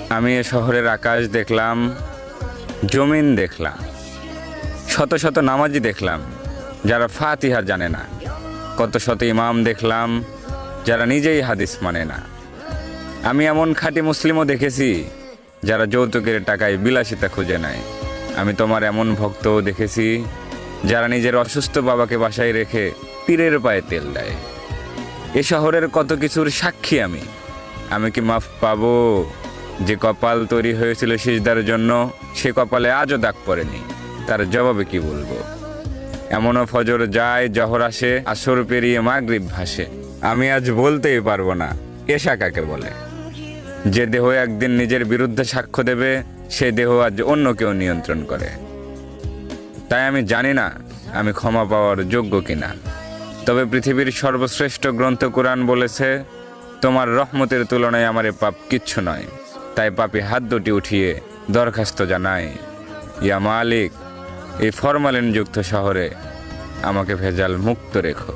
আমি এ শহরের আকাশ দেখলাম, জমিন দেখলাম, শত শত নামাজি দেখলাম যারা ফাতিহা জানে না, কত শত ইমাম দেখলাম যারা নিজেই হাদিস মানে না। আমি এমন খাঁটি মুসলিমও দেখেছি যারা যৌতুকের টাকায় বিলাসিতা খুঁজে নেয়। আমি তোমার এমন ভক্তও দেখেছি যারা নিজের অসুস্থ বাবাকে বাসায় রেখে পীরের পায়ে তেল দেয়। এ শহরের কত কিছুর সাক্ষী আমি। আমি কি মাফ পাবো? যে কপাল তৈরি হয়েছিল সিজদার জন্য, সে কপালে আজও দাগ পড়েনি, তার জবাবে কি বলবো? এমনও ফজর যায়, জহর আসে, আসর পেরিয়ে মাগরিব ভাসে, আমি আজ বলতেই পারবো না এশা কাকে বলে। যে দেহ একদিন নিজের বিরুদ্ধে সাক্ষ্য দেবে, সে দেহ আজ অন্য কেউ নিয়ন্ত্রণ করে। তাই আমি জানি না আমি ক্ষমা পাওয়ার যোগ্য কিনা। তবে পৃথিবীর সর্বশ্রেষ্ঠ গ্রন্থ কোরআন বলেছে, তোমার রহমতের তুলনায় আমার এ পাপ কিচ্ছু নয়। তাই পাপী হাত দুটি উঠিয়ে দরখাস্ত জানাই, ইয়া মালিক, এই ফরমালিনযুক্ত শহরে আমাকে ভেজাল মুক্ত রেখো।